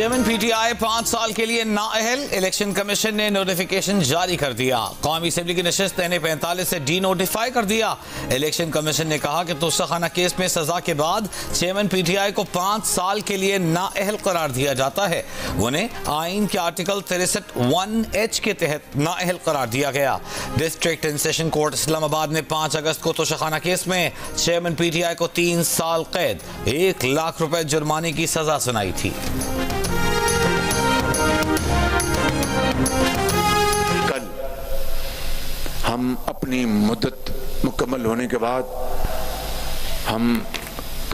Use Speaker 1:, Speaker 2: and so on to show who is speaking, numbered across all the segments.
Speaker 1: Chairman PTI 5 साल के लिए नाअहल। इलेक्शन कमीशन ने नोटिफिकेशन जारी कर दिया। कौमी असेंबली की नशिस्त NA-45 से डी नोटिफाई कर दिया। इलेक्शन कमीशन ने कहा कि तोशाखाना केस में सजा के बाद चेयरमैन पीटीआई को 5 साल के लिए नाअहल करार दिया जाता है। उन्हें आइन के आर्टिकल 63(1)H के तहत नाअहल करार दिया गया। District and session court Islamabad ने 5 अगस्त को तोशाखाना केस में चेयरमैन पीटीआई को 3 साल कैद, 1 लाख रुपए जुर्माने की सजा सुनाई थी।
Speaker 2: कल हम अपनी मुद्दत मुकम्मल होने के बाद हम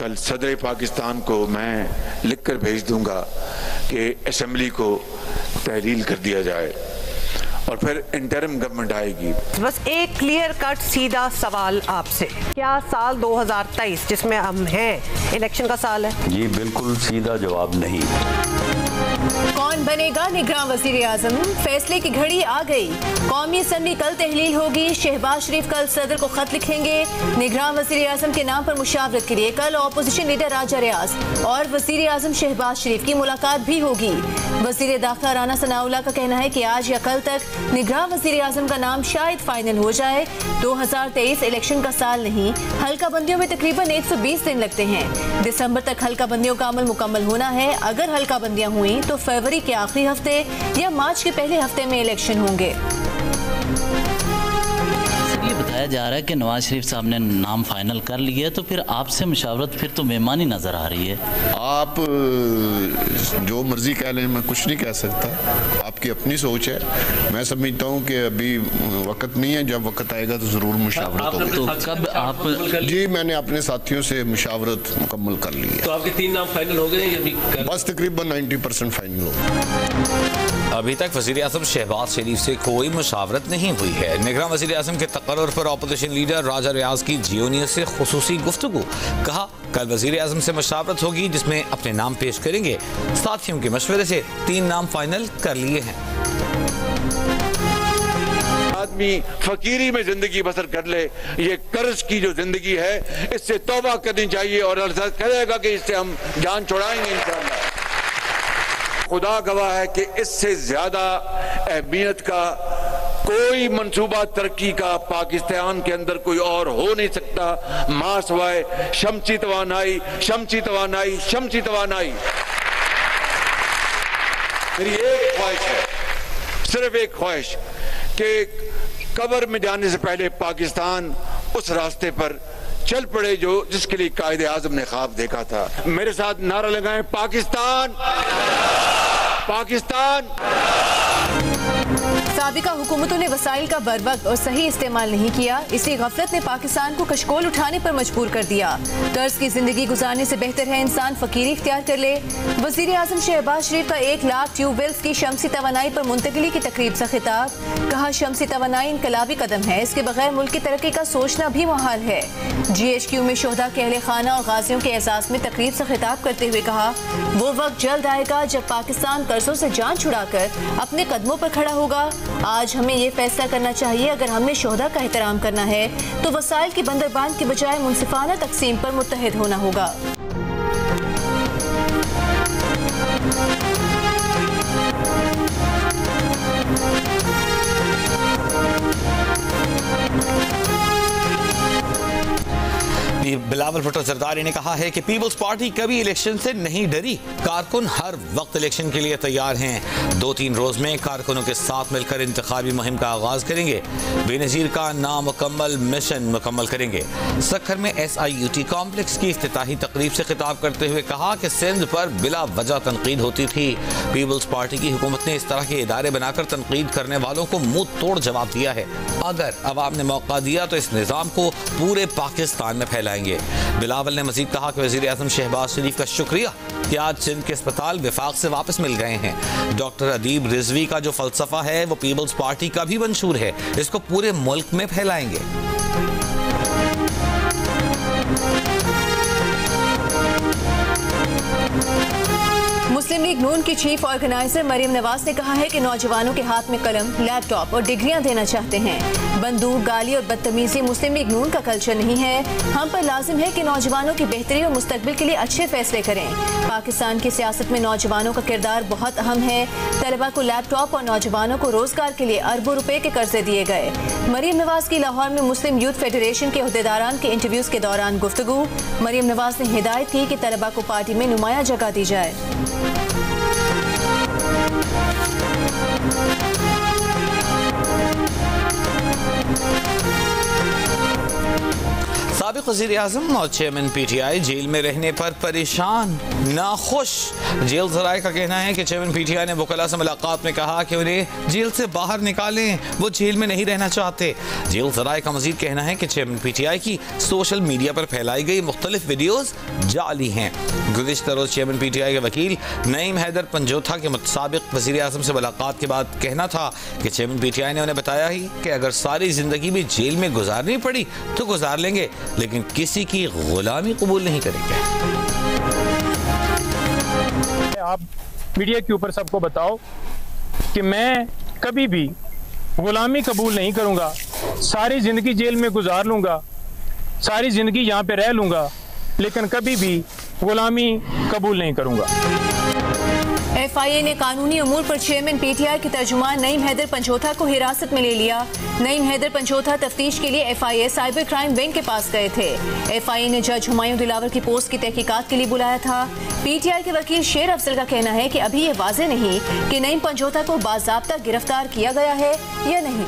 Speaker 2: कल सदर पाकिस्तान को मैं लिखकर भेज दूंगा कि असेंबली को तहलील कर दिया जाए और फिर इंटरिम गवर्नमेंट आएगी।
Speaker 3: बस एक क्लियर कट सीधा सवाल आपसे, क्या साल 2023 जिसमें हम हैं इलेक्शन का साल है?
Speaker 4: जी बिल्कुल सीधा जवाब नहीं।
Speaker 5: कौन बनेगा निगरान वजीर आजम? फैसले की घड़ी आ गई। कौमी असेंबली कल तहलील होगी। शहबाज शरीफ कल सदर को खत लिखेंगे निगरान वजीर आजम के नाम पर मुशावरत के लिए। कल अपोजिशन लीडर राजा रियाज और वजीर आजम शहबाज शरीफ की मुलाकात भी होगी। वजीर दाखिला राना सनाउल्लाह का कहना है कि आज या कल तक निगरान वजीर आजम का नाम शायद फाइनल हो जाए। 2023 इलेक्शन का साल नहीं, हल्का बंदियों में तकरीबन 120 दिन लगते हैं। दिसंबर तक हल्का बंदियों का अमल मुकम्मल होना है। अगर हल्का बंदियां हुई तो फरवरी के आखिरी हफ्ते या मार्च के पहले हफ्ते में इलेक्शन होंगे।
Speaker 6: ये बताया जा रहा है कि नवाज शरीफ साहब ने नाम फाइनल कर लिया है, तो फिर आपसे मुशावरत फिर तो बेमानी नजर आ रही है।
Speaker 7: आप जो मर्जी कह लें, मैं कुछ नहीं कह सकता, आपकी अपनी सोच है। मैं समझता हूँ कि अभी वक्त नहीं है, जब वक्त आएगा तो जरूर मुशावरत होगी।
Speaker 6: तो कब आप?
Speaker 7: जी मैंने अपने साथियों से मुशावरत मुकम्मल कर ली है।
Speaker 8: तो आपके 3 नाम फाइनल हो गए?
Speaker 7: बस तकरीबन 90% फाइनल हो।
Speaker 1: अभी तक वजीर आजम शहबाज शरीफ से कोई मुशावरत नहीं हुई है। निगरान वजीर आजम के तकर्रुर पर अपोजिशन लीडर राजा रियाज की जियो न्यूज़ से खुसूसी गुफ्तगू। कहा कल वजीर आजम से मुशावरत होगी जिसमें अपने नाम पेश करेंगे। साथियों के मशवरे से 3 नाम फाइनल कर लिए हैं।
Speaker 2: आदमी फकीरी में जिंदगी बसर कर ले, ये कर्ज की जो जिंदगी है इससे तौबा करनी चाहिए और अल्लाह करेगा कि इससे हम जान छुड़ाएंगे इंशाअल्लाह। खुदा गवाह है कि इससे ज्यादा अहमियत का कोई मंसूबा तरक्की का पाकिस्तान के अंदर कोई और हो नहीं सकता, मां सवाए शमसी तवानाई, शमसी तवानाई, शमसी तवानाई। मेरी एक ख्वाहिश है, सिर्फ एक ख्वाहिश, कि कब्र में जाने से पहले पाकिस्तान उस रास्ते पर चल पड़े जो जिसके लिए कायदे आजम ने ख्वाब देखा था। मेरे साथ नारा लगाएं, पाकिस्तान, पाकिस्तान।
Speaker 5: साबिका हुकूमतों ने वसाइल का बरवक्त और सही इस्तेमाल नहीं किया, इसलिए गफलत ने पाकिस्तान को कशकोल उठाने पर मजबूर कर दिया। तर्ज की जिंदगी गुजारने से बेहतर है इंसान फकीरी इख्तियार कर ले। वजीर आजम शहबाज शरीफ का 1 लाख ट्यूबवेल्स की शमसी तवानाई पर मुंतकिली की तकरीब से खिताब। कहा शमसी तवानाई इनकलाबी कदम है, इसके बगैर मुल्क की तरक्की का सोचना भी मुहाल है। GHQ में शोहदा के अहले खाना और गाजियों के एहसास में तकरीब से खिताब करते हुए कहा वो वक्त जल्द आएगा जब पाकिस्तान कर्जों से जान छुड़ाकर अपने कदमों पर खड़ा होगा। आज हमें ये फैसला करना चाहिए, अगर हमने शोहदा का एहतराम करना है तो वसाइल की बंदरबांट की बजाय मुनसिफाना तकसीम पर मुत्तहिद होना होगा।
Speaker 1: बिलावल भुट्टो जरदारी ने कहा है कि पीपल्स पार्टी कभी इलेक्शन से नहीं डरी। कारकुन हर वक्त इलेक्शन के लिए तैयार हैं। 2-3 रोज में कारकुनों के साथ मिलकर इंतखाबी मुहिम का आगाज करेंगे। बेनज़ीर का नामुकम्मल मिशन मुकम्मल करेंगे। सखर में SIUT कॉम्प्लेक्स की इफ्तिताही तकरीब से खिताब करते हुए कहा कि सिंध पर बिला वजह तनकीद होती थी। पीपल्स पार्टी की हुकूमत ने इस तरह के इदारे बनाकर तनकीद करने वालों को मुंह तोड़ जवाब दिया है। अगर अवाम ने मौका दिया तो इस निज़ाम को पूरे पाकिस्तान में फैलाएंगे। बिलावल ने मजीद कहा कि वज़ीर आज़म शहबाज शरीफ का शुक्रिया कि आज सिंध के अस्पताल विफाक से वापस मिल गए हैं। डॉक्टर अदीब रिजवी का जो फलसफा है वो पीपल्स पार्टी का भी मंशूर है, इसको पूरे मुल्क में फैलाएंगे।
Speaker 5: मुस्लिम लीग नून की चीफ ऑर्गेनाइजर मरीम नवाज ने कहा है कि नौजवानों के हाथ में कलम, लैपटॉप और डिग्रियां देना चाहते हैं। बंदूक, गाली और बदतमीजी मुस्लिम लीग नून का कल्चर नहीं है। हम पर लाजिम है कि नौजवानों की बेहतरी और मुस्तकबिल के लिए अच्छे फैसले करें। पाकिस्तान की सियासत में नौजवानों का किरदार बहुत अहम है। तलबा को लैपटॉप और नौजवानों को रोजगार के लिए अरबों रुपए के कर्जे दिए गए। मरीम नवाज की लाहौर में मुस्लिम यूथ फेडरेशन के अहदेदारान के इंटरव्यूज के दौरान गुफ्तगू। मरीम नवाज ने हिदायत की कि तलबा को पार्टी में नुमाया जगह दी जाए।
Speaker 1: साबिक वज़ीर-ए-आज़म और चेयरमैन PTI जेल में रहने पर परेशान, नाखुश। जेल ज़राए का कहना है कि चेयरमैन PTI ने वकला से मुलाकात में कहा कि उन्हें जेल से बाहर निकालें, वो जेल में नहीं रहना चाहते। जेल ज़राए का मज़ीद कहना है कि चेयरमैन PTI की सोशल मीडिया पर फैलाई गई मुख्तलिफ वीडियोज़ जाली हैं। गुज़िश्ता रोज़ चेयरमैन PTI के वकील नईम हैदर पंजोथा के साबिक वज़ीर-ए-आज़म से मुलाकात के बाद कहना था कि चेयरमैन PTI ने उन्हें बताया ही कि अगर सारी ज़िंदगी भी जेल में गुजारनी पड़ी तो गुजार लेंगे, लेकिन किसी की गुलामी कबूल नहीं करेंगे।
Speaker 9: आप मीडिया के ऊपर सबको बताओ कि मैं कभी भी गुलामी कबूल नहीं करूंगा। सारी जिंदगी जेल में गुजार लूंगा, सारी जिंदगी यहाँ पे रह लूंगा, लेकिन कभी भी गुलामी कबूल नहीं करूंगा।
Speaker 5: FIA ने कानूनी अमूर पर चेयरमैन PTI के तर्जुमान नईम हैदर पंजोथा को हिरासत में ले लिया। नईम हैदर पंजोथा तफ्तीश के लिए FIA साइबर क्राइम विंग के पास गए थे। FIA ने जज हुमायूं दिलावर की पोस्ट की तहकीकात के लिए बुलाया था। PTI के वकील शेर अफजल का कहना है कि अभी ये वाज़ेह नहीं कि नईम पंजोथा को बाज़ाब्ता गिरफ्तार किया गया है या नहीं।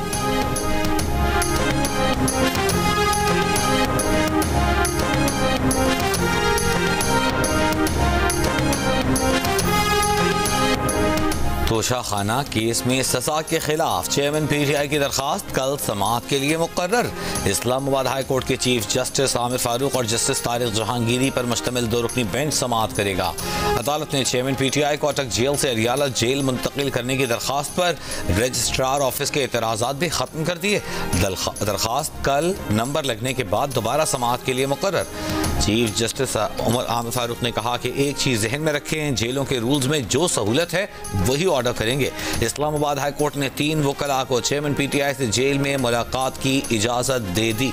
Speaker 1: तोशाखाना केस में सजा के खिलाफ चेयरमैन PTI की दरखास्त कल समाअत के लिए मुकर्रर। इस्लामाबाद हाई कोर्ट के चीफ जस्टिस आमिर फारूक और जस्टिस तारिक जहांगीरी पर मुश्तमिल 2 रुकनी बेंच समाअत करेगा। अदालत ने चेयरमैन PTI को अटक जेल से अरियाला जेल मुंतकिल करने की दरखास्त पर रजिस्ट्रार ऑफिस के एतराज़ात भी खत्म कर दिए। दरखास्त कल नंबर लगने के बाद दोबारा समाअत के लिए मुकर्रर। चीफ जस्टिस आमिर फारूक ने कहा कि एक चीज़ जहन में रखें, जेलों के रूल्स में जो सहूलत है वही ऑर्डर करेंगे। इस्लामाबाद हाई कोर्ट ने 3 वकला को चेयरमैन PTI से जेल में मुलाकात की इजाजत दे दी।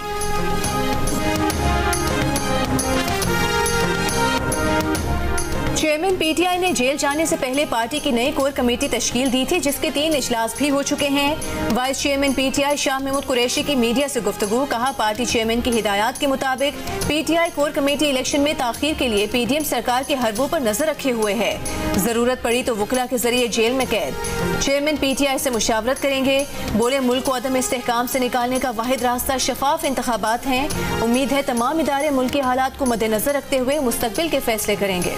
Speaker 5: चेयरमैन PTI ने जेल जाने से पहले पार्टी की नई कोर कमेटी तश्कील दी थी, जिसके 3 इजलास भी हो चुके हैं। Vice chairman PTI Shah Mahmood Qureshi की मीडिया से गुफ्तगू। कहा, पार्टी चेयरमैन की हिदायत के मुताबिक PTI कोर कमेटी इलेक्शन में ताखीर के लिए PDM सरकार के हरबों पर नजर रखे हुए है। जरूरत पड़ी तो वकला के जरिए जेल में कैद। चेयरमैन PTI से मुशावरत करेंगे। बोले, मुल्क को अदम इस्तेहकाम से निकालने का वाहिद रास्ता शफाफ इंतखाबात हैं। उम्मीद है तमाम इदारे मुल्क के हालात को मद्देनजर रखते हुए मुस्तकबिल के फैसले करेंगे।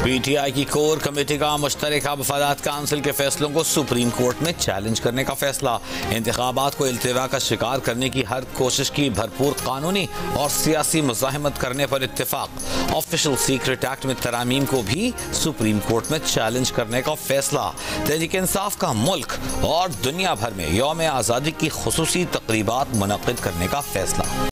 Speaker 1: PTI की कोर कमेटी का मुश्तरका वफादात काउंसिल के फैसलों को सुप्रीम कोर्ट में चैलेंज करने का फैसला। इंतखाबात को इल्तिवा का शिकार करने की हर कोशिश की भरपूर कानूनी और सियासी मुज़ाहमत करने पर इत्तेफाक। ऑफिशियल सीक्रेट एक्ट में तरामीम को भी सुप्रीम कोर्ट में चैलेंज करने का फैसला। तहरीक इंसाफ का मुल्क और दुनिया भर में यौम आज़ादी की खुसूसी तकरीबात मुनक़िद करने का फैसला।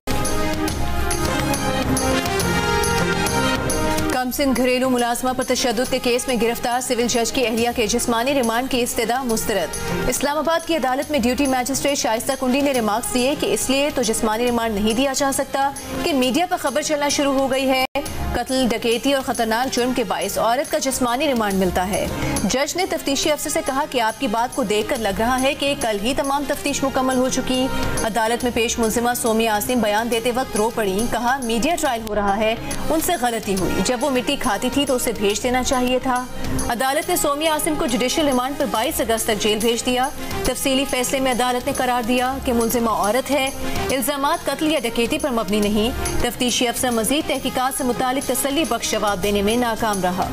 Speaker 5: कमसिन घरेलू मुलाजमा पर तशद्दुद के केस में गिरफ्तार सिविल जज की अहलिया के जिस्मानी रिमांड की इस्तदा मुस्तरद। इस्लामाबाद की अदालत में ड्यूटी मैजिस्ट्रेट शाइस्ता कुंडी ने रिमार्क्स दिए कि इसलिए तो जिस्मानी रिमांड नहीं दिया जा सकता कि मीडिया पर खबर चलना शुरू हो गई है। कत्ल, डकैती और खतरनाक जुर्म के बाइस औरत का जिस्मानी रिमांड मिलता है। जज ने तफ्तीशी अफसर से कहा कि आपकी बात को देखकर लग रहा है कि कल ही तमाम तफ्तीश मुकम्मल हो चुकी। अदालत में पेश मुलजिमा सोमिया आसिम बयान देते वक्त रो पड़ी। कहा, मीडिया ट्रायल हो रहा है, उनसे गलती हुई। जब वो मिट्टी खाती थी तो उसे भेज देना चाहिए था। अदालत ने सोमिया आसिम को जुडिशियल रिमांड पर 22 अगस्त तक जेल भेज दिया। तफसीली फैसले में अदालत ने करार दिया कि मुलजिमा औरत है, इल्जामात कत्ल या डकैती पर मबनी नहीं। तफ्तीशी अफसर मजीद तहकीकात से मुतालिक तसल्ली बख्श जवाब देने में नाकाम रहा।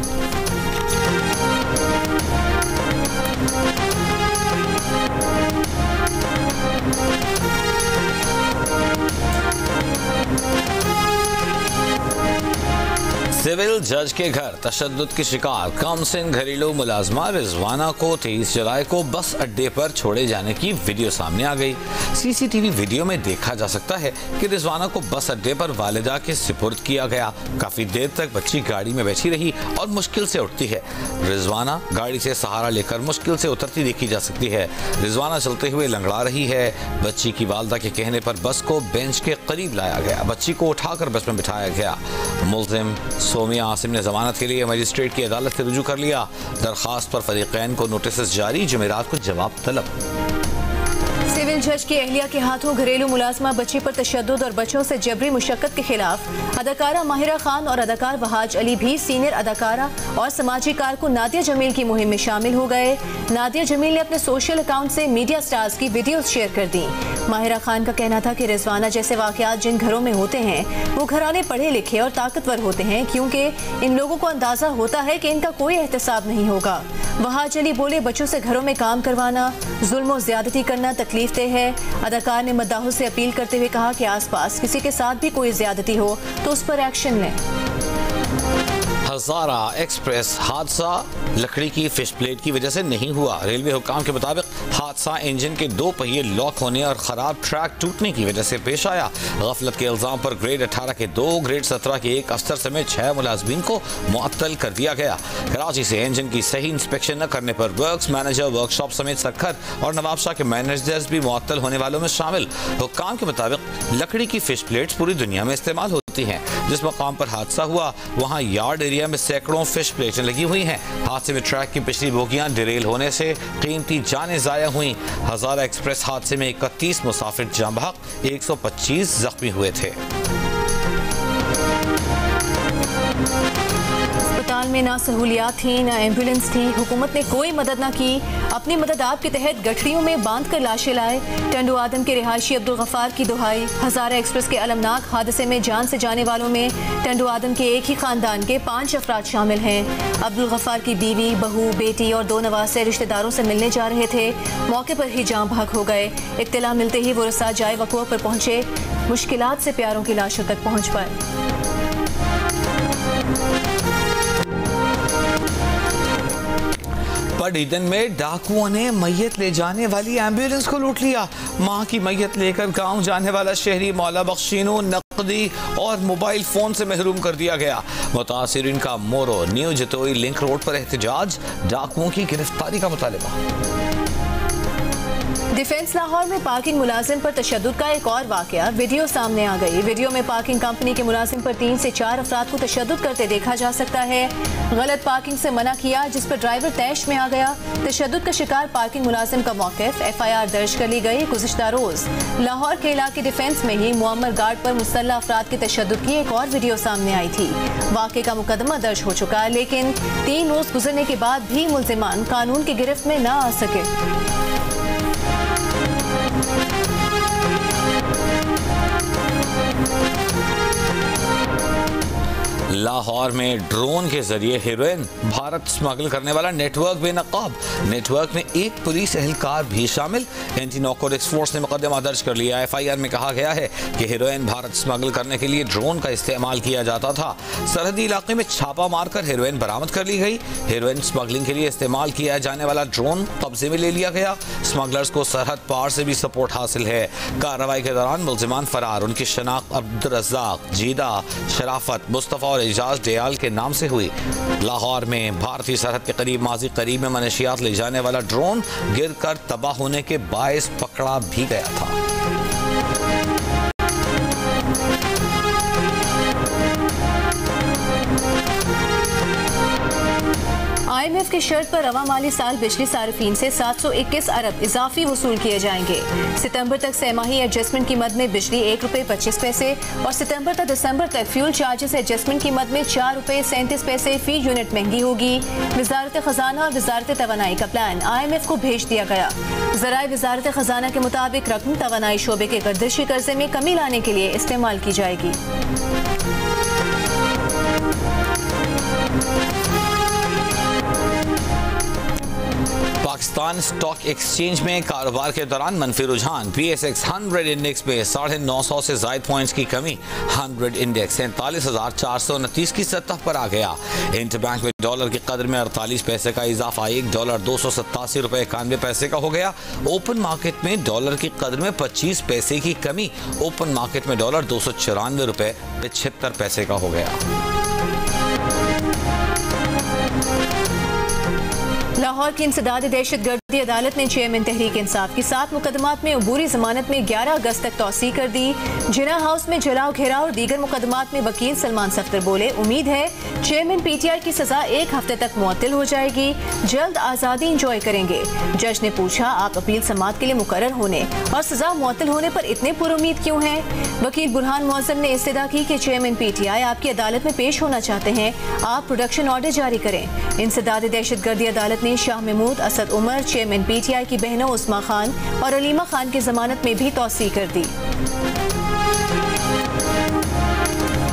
Speaker 1: सिविल जज के घर तशद्दुद की शिकार कम सिन घरेलू मुलाजमा रिजवाना को 23 जुलाई को बस अड्डे पर छोड़े जाने की वीडियो सामने आ गई। सीसीटीवी वीडियो में देखा जा सकता है कि रिजवाना को बस अड्डे पर वालिदा के सुपुर्द किया गया। काफी देर तक बच्ची गाड़ी में बैठी रही और मुश्किल से उठती है। रिजवाना गाड़ी से सहारा लेकर मुश्किल से उतरती देखी जा सकती है। रिजवाना चलते हुए लंगड़ा रही है। बच्ची की वालिदा के कहने पर बस को बेंच के करीब लाया गया। बच्ची को उठाकर बस में बिठाया गया। मुल्जिम सोमिया आसिम ने जमानत के लिए मजिस्ट्रेट की अदालत से रुजू कर लिया। दरखास्त पर फरीकैन को नोटिस जारी, जुमेरात को जवाब तलब।
Speaker 5: सिविल जज की अहलिया के हाथों घरेलू मुलाजमा बच्ची पर तशद्दुद और बच्चों से जबरी मुशक्कत के खिलाफ अदाकारा माहिरा खान और अदाकार वहाज अली भी सीनियर अदाकारा और समाजी कारकुन नादिया जमील की मुहिम में शामिल हो गए। नादिया जमील ने अपने सोशल अकाउंट से मीडिया स्टार्स की वीडियोस शेयर कर दी। माहिरा खान का कहना था कि रिजवाना जैसे वाकयात जिन घरों में होते हैं वो घराने पढ़े लिखे और ताकतवर होते हैं, क्योंकि इन लोगों को अंदाजा होता है कि इनका कोई एहतसाब नहीं होगा। वहाज अली बोले, बच्चों से घरों में काम करवाना, जुल्म और ज्यादती करना तकलीफ देह है। अदाकार ने मद्दाहों से अपील करते हुए कहा कि आसपास किसी के साथ भी कोई ज्यादती हो तो उस पर एक्शन लें।
Speaker 1: हजारा एक्सप्रेस हादसा लकड़ी की फिश प्लेट की वजह से नहीं हुआ। रेलवे हुक्काम के मुताबिक हादसा इंजन के 2 पहिए लॉक होने और खराब ट्रैक टूटने की वजह से पेश आया। गफलत के इल्जाम पर ग्रेड 18 के 2, ग्रेड 17 के 1 अफसर समेत 6 मुलाजमीन को मुअत्तल कर दिया गया। कराची से इंजन की सही इंस्पेक्शन न करने पर वर्क्स मैनेजर, वर्कशॉप समेत सक्खर और नवाबशाह के मैनेजर्स भी मुअत्तल होने वालों में शामिल। हुक्काम के मुताबिक लकड़ी की फिश प्लेट्स पूरी दुनिया में इस्तेमाल होती हैं। जिस मकाम पर हादसा हुआ वहाँ यार्ड एरिया में सैकड़ों फिश प्लेटें लगी हुई हैं। हादसे में ट्रैक की पिछली बोगियां डिरेल होने से कीमती जानें जाया हुई। हजारा एक्सप्रेस हादसे में 31 मुसाफिर जाँ बहक, 125 जख्मी हुए थे।
Speaker 5: अस्पताल में ना सहूलियात थी, ना एम्बुलेंस थी। हुकूमत ने कोई मदद ना की। अपनी मदद आप के तहत गठरियों में बांध कर लाशें लाए। टंडू आदम के रिहायशी अब्दुल गफ्फार की दुहाई। हजारा एक्सप्रेस के अलमनाक हादसे में जान से जाने वालों में टंडू आदम के एक ही खानदान के 5 अफराद शामिल हैं। अब्दुल गफ्फार की बीवी, बहू, बेटी और 2 नवासे रिश्तेदारों से मिलने जा रहे थे। मौके पर ही जान भाग हो गए। इत्तला मिलते ही वो रसा जाए वक़्वा पर पहुंचे। मुश्किलात से प्यारों की लाशों तक पहुंच पाए।
Speaker 1: ईडन में डाकुओं ने मैयत ले जाने वाली एम्बुलेंस को लूट लिया। मां की मैयत लेकर गांव जाने वाला शहरी मौला बख्शीनो नकदी और मोबाइल फोन से महरूम कर दिया गया। मुतासिरीन का मोरो न्यू जतोई लिंक रोड पर एहतजाज, डाकुओं की गिरफ्तारी का मुतालबा।
Speaker 5: डिफेंस लाहौर में पार्किंग मुलाजिम पर तशद्दुद का एक और वाकया वीडियो सामने आ गई। वीडियो में पार्किंग कंपनी के मुलाजिम पर 3 से 4 अफराद को तशद्दुद करते देखा जा सकता है। गलत पार्किंग से मना किया, जिस पर ड्राइवर तैश में आ गया। तशद्दुद का शिकार पार्किंग मुलाजिम का मौक़िफ़, FIR दर्ज कर ली गई। गुज़िश्ता रोज लाहौर के इलाके डिफेंस में ही मुअम्मर गार्ड पर मुसल्लह अफराद के तशद्दुद की एक और वीडियो सामने आई थी। वाक़े का मुकदमा दर्ज हो चुका है, लेकिन 3 रोज गुजरने के बाद भी मुल्जिमान कानून की गिरफ्त में न आ सके।
Speaker 1: लाहौर में ड्रोन के जरिए हेरोइन भारत स्मगल करने वाला नेटवर्क बेनकाब। नेटवर्क में एक पुलिस एहलकार भी शामिल। एंटी नारकोटिक्स फोर्स ने मुकदमा दर्ज कर लिया। FIR में कहा गया है कि हेरोइन भारत स्मगल करने के लिए ड्रोन का इस्तेमाल किया जाता था। सरहदी इलाके में छापा मारकर हेरोइन बरामद कर ली गई। हेरोइन स्मगलिंग के लिए इस्तेमाल किया जाने वाला ड्रोन कब्जे में ले लिया गया। स्मगलर्स को सरहद पार से भी सपोर्ट हासिल है। कार्रवाई के दौरान मुल्जिमान फरार। उनकी शनाख्त अब्दुल रज़्ज़ाक, जीदा, शराफत, मुस्तफ़ा और एजाज दयाल के नाम से हुई। लाहौर में भारतीय सरहद के करीब माजी करीब में मनशियात ले जाने वाला ड्रोन गिरकर तबाह होने के बायस पकड़ा भी गया था।
Speaker 5: IMF की शर्त पर रवा माली साल बिजली सार्फिन से 721 अरब इजाफी वसूल किए जाएंगे। सितंबर तक सहमाही एडजस्टमेंट की मद में बिजली ₹1.25 और सितंबर तक दिसंबर तक फ्यूल चार्जेस एडजस्टमेंट की मद में ₹4.37 फी यूनिट महंगी होगी। वजारत खजाना और वजारत तवानाई का प्लान IMF को भेज दिया गया। ज़राए वजारत खजाना के मुताबिक रकम तवानाई शोबे के गर्दिशी कर्जे में कमी लाने के लिए इस्तेमाल की जाएगी।
Speaker 1: पाकिस्तान स्टॉक एक्सचेंज में कारोबार के दौरान मनफी रुझान। PSX 100 इंडेक्स में 950 से ज़ायद पॉइंट्स की कमी। 100 इंडेक्स 47,429 की सतह पर आ गया। इंटरबैंक में डॉलर की कदर में 48 पैसे का इजाफा, $1 $287.91 का हो गया। ओपन मार्केट में डॉलर की कदर में 25 पैसे की कमी। ओपन मार्केट में डॉलर $294.76 का हो गया।
Speaker 5: लाहौर की इंसदाद दहशतगर्दी अदालत ने चेयरमैन तहरीक इंसाफ की 7 मुकदमात में अबूरी जमानत में 11 अगस्त तक तौसी कर दी। जिना हाउस में जलाओ घेराव और दीगर मुकदमात में वकील सलमान सफ्तर बोले, उम्मीद है चेयरमैन PTI की सजा 1 हफ्ते तक मुअत्तल हो जाएगी, जल्द आज़ादी इंजॉय करेंगे। जज ने पूछा, आप अपील समाअत के लिए मुकर्रर होने और सजा मुअत्तल होने पर इतने पुरुमीद क्यों हैं? वकील बुरहान मुअज्जम ने इस्तदा की कि चेयरमैन PTI आपकी अदालत में पेश होना चाहते हैं, आप प्रोडक्शन ऑर्डर जारी करें। इंसदाद दहशतगर्दी अदालत ने शाह महमूद, असद उमर, चेयरमैन PTI की बहनों उस्मा खान और अलीमा खान की जमानत में भी तौसी कर दी।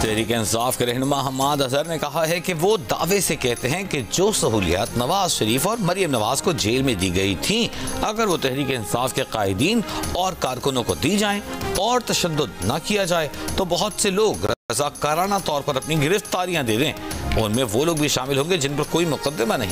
Speaker 1: तहरीक इंसाफ के रहनुमा हम्माद अजहर ने कहा है कि वो दावे से कहते हैं कि जो सहूलियात नवाज शरीफ और मरियम नवाज को जेल में दी गई थी, अगर वो तहरीक इंसाफ के कायदीन और कारकुनों को दी जाएं और तशद्दुद न किया जाए तो बहुत से लोग रज़ाकाराना तौर पर अपनी गिरफ्तारियां दे दें। उनमें वो लोग भी शामिल होंगे जिन पर कोई मुकदमा नहीं।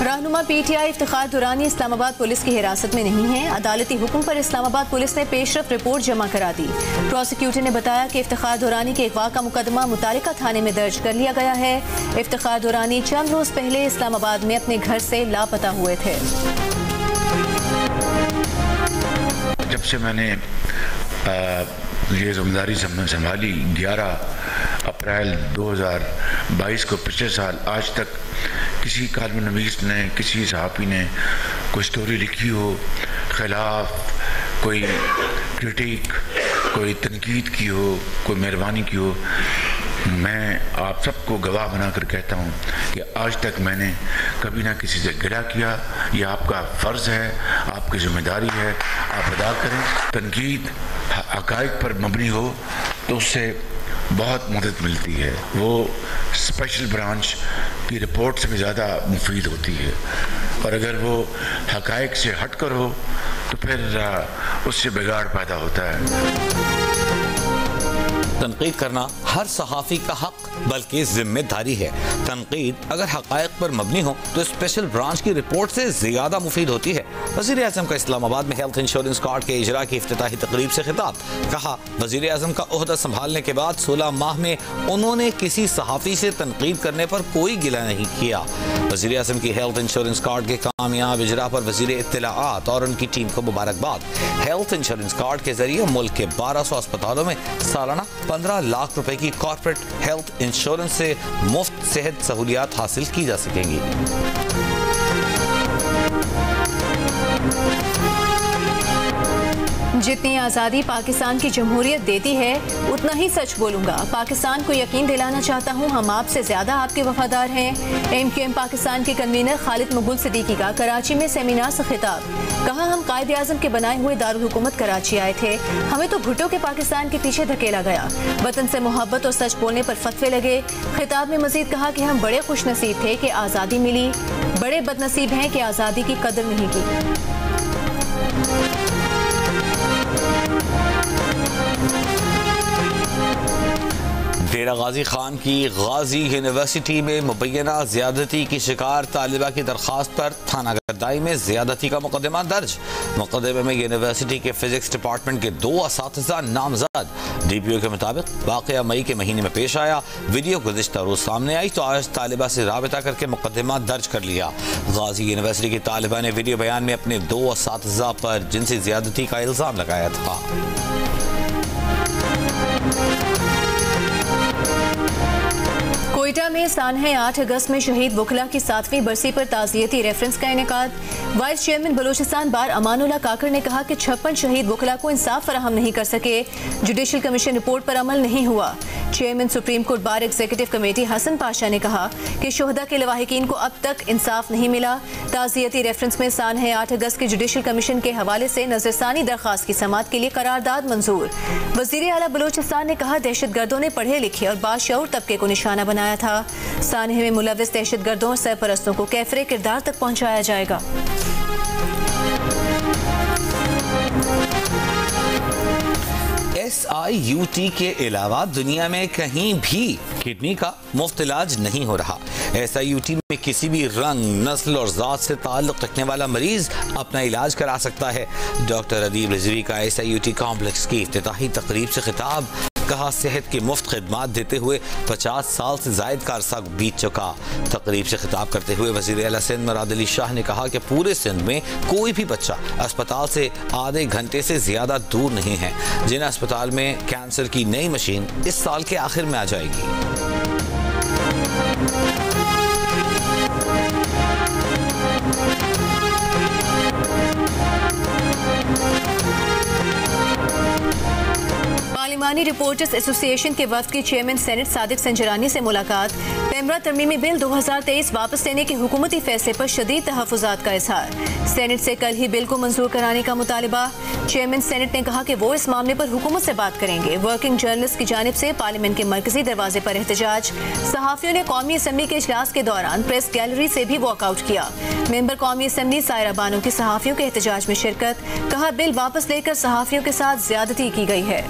Speaker 5: रहनुमा PTI इफ्तिखार दुरानी इस्लामाबाद पुलिस की हिरासत में नहीं है। अदालती हुक्म पर इस्लामाबाद पुलिस ने पेशरफ रिपोर्ट जमा करा दी। प्रोसिक्यूटर ने बताया कि इफ्तिखार दुरानी के अगवा का मुकदमा मुतालिका थाने में दर्ज कर लिया गया है। इफ्तिखार दुरानी चंद रोज पहले इस्लामाबाद में अपने घर से लापता हुए थे।
Speaker 10: जब से मैंने ये जिम्मेदारी संभाली 11 अप्रैल 2022 को, पिछले साल आज तक किसी कालम नवीस ने, किसी सहाफ़ी ने कोई स्टोरी लिखी हो, खिलाफ कोई क्रिटिक, कोई तनकीद की हो, कोई मेहरबानी की हो, मैं आप सबको गवाह बनाकर कहता हूँ कि आज तक मैंने कभी ना किसी से गिला किया। यह आपका फ़र्ज़ है, आपकी जिम्मेदारी है, आप अदा करें। तनकीद हक़ाइक़ पर मबनी हो तो उससे बहुत मदद मिलती है। वो स्पेशल ब्रांच की रिपोर्ट से भी ज़्यादा मुफीद होती है, और अगर वो हक़ाइक़ से हट कर हो तो फिर उससे बिगाड़ पैदा होता है।
Speaker 1: तनकीद करना हर सहाफ़ी का हक बल्कि जिम्मेदारी है। तनकीद अगर हक़ाइक़ पर मबनी हो तो स्पेशल ब्रांच की रिपोर्ट से ज़्यादा मुफीद होती है। वज़ीर आज़म का इस्लामाबाद में हेल्थ इंश्योरेंस कार्ड के इजरा की इफ्तिताही तकरीब से खिताब। कहा, वज़ीर आज़म का ओहदा संभालने के बाद 16 माह में उन्होंने किसी सहाफ़ी से तनकीद करने पर कोई गिला नहीं किया। वज़ीर आज़म की हेल्थ इंश्योरेंस कार्ड के कामयाब इजरा पर वज़ीर इत्तलाआत और उनकी टीम को मुबारकबाद। हेल्थ इंश्योरेंस कार्ड के जरिए मुल्क के 1200 अस्पतालों में सालाना 15 लाख रुपए की कॉर्पोरेट हेल्थ इंश्योरेंस से मुफ्त सेहत सहूलियात हासिल की जा सकेंगी।
Speaker 5: जितनी आज़ादी पाकिस्तान की जमहूरियत देती है उतना ही सच बोलूँगा। पाकिस्तान को यकीन दिलाना चाहता हूँ हम आपसे ज़्यादा आपके वफादार हैं। MQM पाकिस्तान के कन्वीनर खालिद मकबूल सिद्दीकी का कराची में सेमिनार से खिताब। कहा, हम कायद आज़म के बनाए हुए दारुल हुकूमत कराची आए थे, हमें तो भुट्टो के पाकिस्तान के पीछे धकेला गया। वतन से मोहब्बत और सच बोलने पर फतवे लगे। खिताब में मजीद कहा कि हम बड़े खुश नसीब थे कि आज़ादी मिली, बड़े बदनसीब हैं कि आज़ादी की कदर नहीं की।
Speaker 1: डेरा गाजी खान की गाजी यूनिवर्सिटी में मुबैना ज़्यादती की शिकार तालिबा की दरख्वास्त पर थाना गद्दाई में ज़्यादती का मुकदमा दर्ज। मुकदमे में यूनिवर्सिटी के फिजिक्स डिपार्टमेंट के 2 असातिज़ा नामजद। DPO के मुताबिक वाक़या मई के महीने में पेश आया। वीडियो गुज़िश्ता रोज़ सामने आई तो आज तालिबा से राबिता करके मुकदमा दर्ज कर लिया। गाजी यूनिवर्सिटी की तालिबा ने वीडियो बयान में अपने 2 असातिज़ा पर जिनसी ज़्यादती का इल्ज़ाम लगाया था।
Speaker 5: कोयटा में सानहे 8 अगस्त में शहीद वकला की 7वीं बरसी पर ताज़ियती रेफरेंस का इनेकाद। वाइस चेयरमैन बलोचिस्तान बार अमानुल्लाह काकर ने कहा कि 56 शहीद वकला को इंसाफ फराहम नहीं कर सके, जुडिशल कमीशन रिपोर्ट पर अमल नहीं हुआ। Chairman supreme court bar executive committee Hasan Pasha ने कहा कि शोहदा के लवाहिकीन को अब तक इंसाफ नहीं मिला। ताज़ियती रेफरेंस में सानहे 8 अगस्त के जुडिशल कमीशन के हवाले से नजरसानी दरख्वास्त की समाअत के लिए करारदाद मंजूर। वज़ीर आला बलोचिस्तान ने कहा, दहशतगर्दों ने पढ़े लिखे और बाशऊर तबके को निशाना बनाया। फरमाया था, सानहे में मुलविस दहशतगर्दों और सरपरस्तों को कैफरे किरदार तक पहुँचाया जाएगा।
Speaker 1: SIUT के अलावा दुनिया में कहीं भी किडनी का मुफ्त इलाज नहीं हो रहा। SIUT में किसी भी रंग, नस्ल और ज़ात से ताल्लुक़ रखने वाला मरीज अपना इलाज करा सकता है। डॉक्टर अदीब रिजवी का SIUT कॉम्प्लेक्स की इफ्तिताही तकरीब से खिताब। कहा, सेहत की मुफ्त खिदमात देते हुए 50 साल से जायद का अरसा बीत चुका। तकरीब से खिताब करते हुए वज़ीर आला सिंध मुराद अली शाह ने कहा कि पूरे सिंध में कोई भी बच्चा अस्पताल से आधे घंटे से ज़्यादा दूर नहीं है। जिन अस्पताल में कैंसर की नई मशीन इस साल के आखिर में आ जाएगी।
Speaker 5: पार्लिमानी रिपोर्टर्स एसोसिएशन के वफ्द की चेयरमैन सेनेट सादिक संजरानी से मुलाकात। पेमरा तरमीमी बिल 2023 वापस लेने के हुकूमती फैसले पर शदीद तहफ़्फ़ुज़ात का इज़हार। सेनेट से कल ही बिल को मंजूर कराने का मुतालिबा। चेयरमैन सेनेट ने कहा कि वो इस मामले पर हुकूमत से बात करेंगे। वर्किंग जर्नलिस्ट की जानिब से पार्लियामेंट के मरकजी दरवाजे पर एहतजाज। सहाफ़ियों ने कौमी असम्बली के इजलास के दौरान प्रेस गैलरी से भी वॉकआउट किया। मेंबर कौमी असम्बली सायरा बानो की सहाफ़ियों के एहतजाज में शिरकत। कहा, बिल वापस लेकर सहाफ़ियों के साथ ज्यादती की गई है।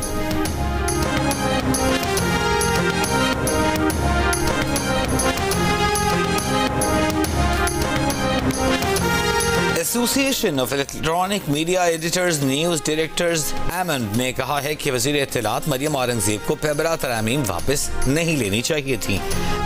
Speaker 1: Association of electronic media editors news directors एमन ने कहा है कि वज़ीर इत्तलात मरियम औरंगज़ेब को पेमरा तरामीम वापस नहीं लेनी चाहिए थी।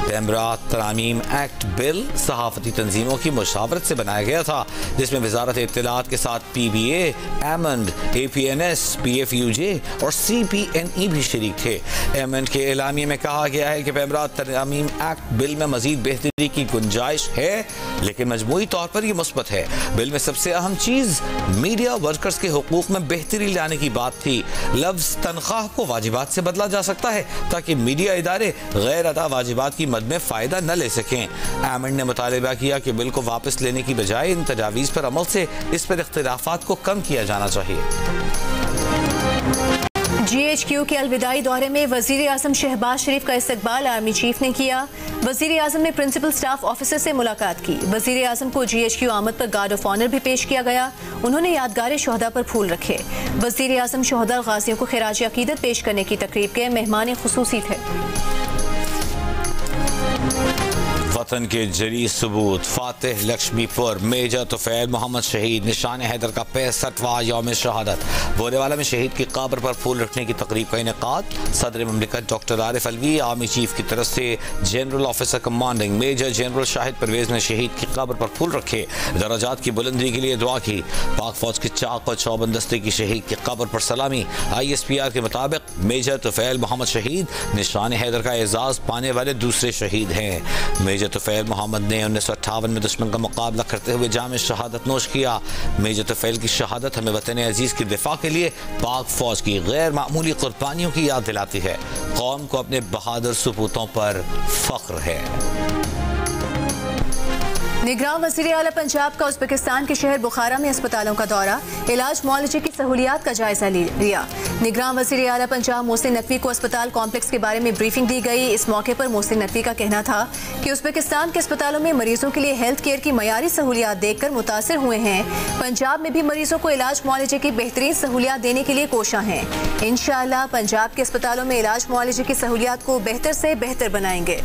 Speaker 1: पेमरा तरामीम एक्ट बिल सहाफ़ती तंजीमों की मुशावरत से बनाया गया था, जिसमें वज़ारत इत्तलात के साथ PBA, एमन, APNS, PFUJ और CPNE भी शरीक थे। एमन के एलामिये में कहा गया है कि पेमरा तरामीम एक्ट बिल में मज़ीद बेहतरी की गुंजाइश है, लेकिन मजमूई तौर पर यह मुस्बत है। बिल में सबसे अहम चीज मीडिया वर्कर्स के हुकूक में बेहतरी लाने की बात थी। लफ्ज तनख्वाह को वाजिबात से बदला जा सकता है ताकि मीडिया इदारे गैर अदा वाजिबात की मद में फ़ायदा न ले सकें। एमन ने मुतालिबा किया कि बिल को वापस लेने की बजाय इन तजावीज़ पर अमल से इस पर इख्तिलाफात को कम किया जाना चाहिए।
Speaker 5: GHQ के अलविदाई दौरे में वज़ीर आज़म शहबाज शरीफ का इस्तकबाल आर्मी चीफ ने किया। वज़ीर आज़म ने प्रिंसिपल स्टाफ ऑफिसर से मुलाकात की। वज़ीर आज़म को GHQ आमद पर गार्ड ऑफ ऑनर भी पेश किया गया। उन्होंने यादगार शोहदा पर फूल रखे। वज़ीर आज़म शोहदा गाजियों को खिराज अकीदत पेश करने की तकरीब के मेहमान खुसूसी थे।
Speaker 1: वतन के जरी सबूत फातिह लक्ष्मीपुर मेजर तुफैल मोहम्मद शहीद निशान हैदर का 65वां यौम शहादत। बोरेवाला में शहीद की कब्र पर फूल रखने की तकरीब का इनेकाद। सदर ममलिकत doctor Arif Alvi army chief की तरफ से general officer commanding major general Shahid Parvez ने शहीद की कब्र पर फूल रखे, दराजात की बुलंदी के लिए दुआ की। पाक फौज के चाक और चौबंद दस्ते की शहीद की कब्र पर सलामी। ISPR के मुताबिक मेजर तुफैल मोहम्मद शहीद निशान हैदर का एजाज पाने वाले दूसरे शहीद हैं। मेजर तुफैल मोहम्मद ने 1958 में दुश्मन का मुकाबला करते हुए जाम शहादत नोश किया। मेजर तुफैल की शहादत हमें वतन अजीज की दिफा के लिए पाक फौज की गैर मामूली कुर्बानियों की याद दिलाती है। कौम को अपने बहादुर सपूतों पर फख्र है।
Speaker 5: निगरान वज़ीर आला पंजाब का उज़्बेकिस्तान के शहर बुखारा में अस्पतालों का दौरा, इलाज मुआलजे की सहूलियात का जायजा लिया। निगरान वज़ीर आला पंजाब मोहसिन नकवी को अस्पताल कॉम्प्लेक्स के बारे में ब्रीफिंग दी गई। इस मौके पर मोहसिन नकवी का कहना था कि उज़्बेकिस्तान के अस्पतालों में मरीजों के लिए हेल्थ केयर की मयारी सहूलियात देखकर मुतासिर हुए हैं। पंजाब में भी मरीजों को इलाज मुआलजे की बेहतरीन सहूलियात देने के लिए कोशा हैं। इंशाअल्लाह पंजाब के अस्पतालों में इलाज मुआलजे की सहूलियात को बेहतर से बेहतर बनाएंगे।